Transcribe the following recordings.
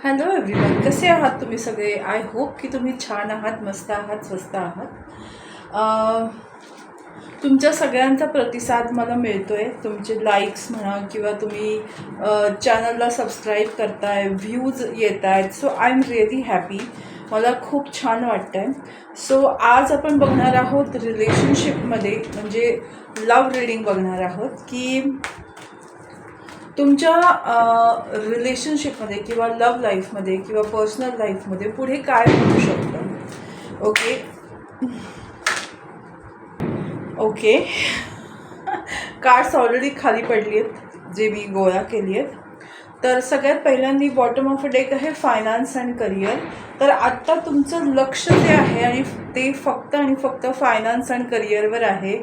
Hello everyone, कसे आहात तुम्ही सगळे? आय होप की तुम्ही छान आहात, मस्त आहात, स्वस्त आहात. तुमच्या सगळ्यांचा प्रतिसाद मला मिळतो आहे. तुमचे लाईक्स म्हणा किंवा तुम्ही चॅनलला सबस्क्राईब करताय, व्ह्यूज येत आहेत. So I am really happy. मला खूप छान वाटतं आहे. सो आज आपण बघणार आहोत रिलेशनशिपमध्ये, म्हणजे लव्ह रीडिंग बघणार आहोत की तुमच्या रिलेशनशिपमध्ये किंवा लव्ह लाईफमध्ये किंवा पर्सनल लाईफमध्ये पुढे काय होऊ शकतं. ओके कार्ड्स ऑलरेडी खाली पडली आहेत जे मी गोळा केली आहेत. तर सगळ्यात पहिल्यांदा बॉटम ऑफ अ डेक आहे फायनान्स अँड करिअर. तर आत्ता तुमचं लक्ष जे आहे आणि ते फक्त आणि फक्त फायनान्स अँड करिअरवर आहे.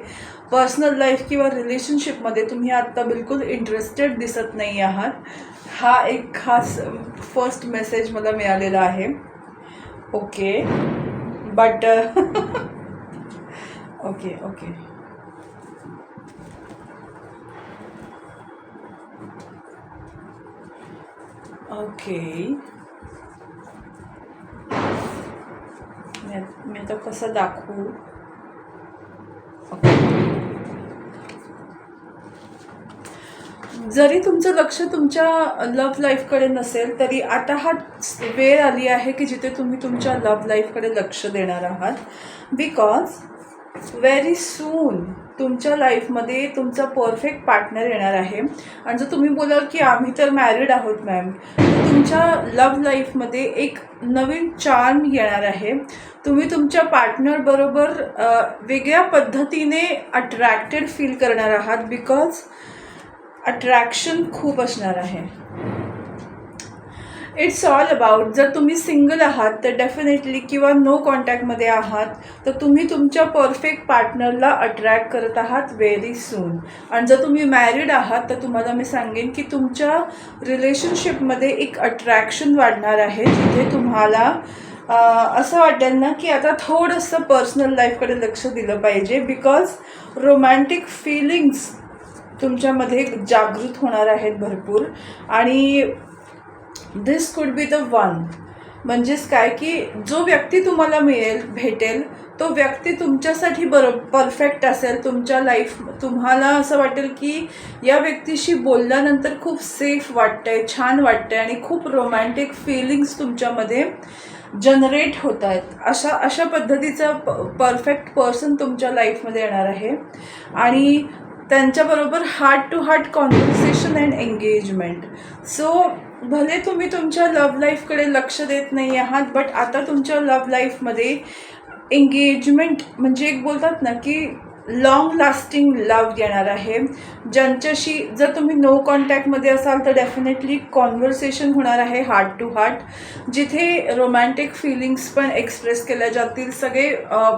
पर्सनल लाईफ किंवा रिलेशनशिपमध्ये तुम्ही आत्ता बिलकुल इंटरेस्टेड दिसत नाही आहात. हा एक खास फर्स्ट मेसेज मला मिळालेला आहे. Okay but okay okay okay मी आता कसं दाखवू. जरी तुमचं लक्ष तुमच्या लव्ह लाईफकडे नसेल तरी आता हा वेळ आली आहे की जिथे तुम्ही तुमच्या लव्ह लाईफकडे लक्ष देणार आहात. बिकॉज व्हेरी सून तुमच्या लाईफमध्ये तुमचा परफेक्ट पार्टनर येणार आहे. आणि जर तुम्ही बोलाल की आम्ही तर मॅरिड आहोत मॅम, तर तुमच्या लव्ह लाईफमध्ये एक नवीन चार्म येणार आहे. तुम्ही तुमच्या पार्टनरबरोबर वेगळ्या पद्धतीने अट्रॅक्टेड फील करणार आहात. बिकॉज अट्रॅक्शन खूप असणार आहे. इट्स ऑल अबाउट, जर तुम्ही सिंगल आहात तर डेफिनेटली किंवा नो कॉन्टॅक्टमध्ये आहात तर तुम्ही तुमच्या परफेक्ट पार्टनरला अट्रॅक्ट करत आहात व्हेरी सून. आणि जर तुम्ही मॅरिड आहात तर तुम्हाला मी सांगेन की तुमच्या रिलेशनशिपमध्ये एक अट्रॅक्शन वाढणार आहे, जिथे तुम्हाला असं वाटेल ना की आता थोडंसं पर्सनल लाईफकडे लक्ष दिलं पाहिजे. बिकॉज रोमॅन्टिक फिलिंग्स तुमच्यामध्ये जागृत होणार आहेत भरपूर. आणि दिस कुड बी द वन, म्हणजेच काय की जो व्यक्ती तुम्हाला भेटेल तो व्यक्ती तुमच्यासाठी परफेक्ट असेल. तुमच्या लाईफ तुम्हाला असं वाटेल की या व्यक्तीशी बोलल्यानंतर खूप सेफ वाटतंय, छान वाटतंय आणि खूप रोमॅन्टिक फिलिंग्स तुमच्यामध्ये जनरेट होत आहेत. अशा पद्धतीचा परफेक्ट पर्सन तुमच्या लाईफमध्ये येणार आहे. आणि त्यांच्याबरोबर heart to heart conversation and engagement. So भले तुम्ही तुमच्या लव्ह लाईफकडे लक्ष देत नाही आहात, बट आता तुमच्या लव्ह लाईफमध्ये एंगेजमेंट म्हणजे एक बोलतात ना की लॉंग लास्टिंग लव्ह येणार आहे. ज्यांच्याशी जर तुम्ही नो कॉन्टॅक्टमध्ये असाल तर डेफिनेटली कॉन्व्हर्सेशन होणार आहे हार्ट टू हार्ट, जिथे रोमॅन्टिक फिलिंग्स पण एक्सप्रेस केल्या जातील. सगळे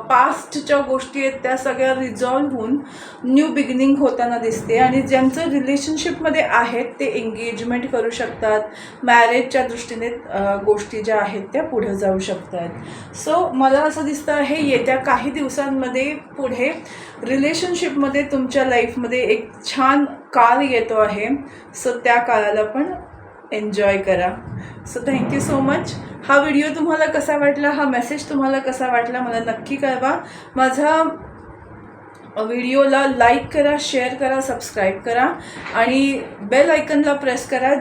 पास्टच्या गोष्टी आहेत त्या सगळ्या रिझॉल्व्ह होऊन न्यू बिगिनिंग होताना दिसते. आणि ज्यांचं रिलेशनशिपमध्ये आहेत ते एंगेजमेंट करू शकतात. मॅरेजच्या दृष्टीने गोष्टी ज्या आहेत त्या पुढे जाऊ शकतात. सो मला असं दिसतं आहे येत्या काही दिवसांमध्ये पुढे रिलेशनशिपमध्ये तुमच्या लाईफमध्ये एक छान काळ येतो आहे. सो त्या काळाला पण एन्जॉय करा. So thank you so much. हा व्हिडिओ तुम्हाला कसा वाटला, हा मेसेज तुम्हाला कसा वाटला मला नक्की कळवा. माझा व्हिडिओला लाईक करा, शेअर करा, सबस्क्राईब करा आणि बेल आयकनला प्रेस करा.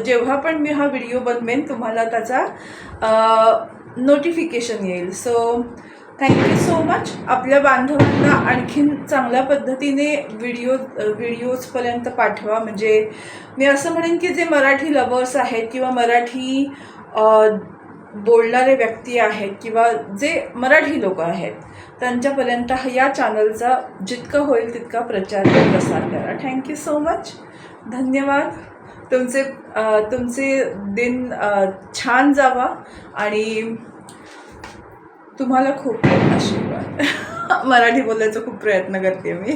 जेव्हा पण मी हा व्हिडिओ बनवेन तुम्हाला त्याचा नोटिफिकेशन येईल. So thank you so much. आपल्या बांधवांना आणखीन चांगल्या पद्धतीने व्हिडिओजपर्यंत पाठवा. म्हणजे मी असं म्हणेन की जे मराठी लवर्स आहेत किंवा मराठी बोलणारे व्यक्ती आहेत किंवा जे मराठी लोक आहेत त्यांच्यापर्यंत या चॅनलचा जितकं होईल तितका प्रचार व प्रसार करा. Thank you so much. धन्यवाद. तुमचे दिन छान जावा आणि तुम्हाला खूप आशीर्वाद. मराठी बोलायचा खूप प्रयत्न करते मी.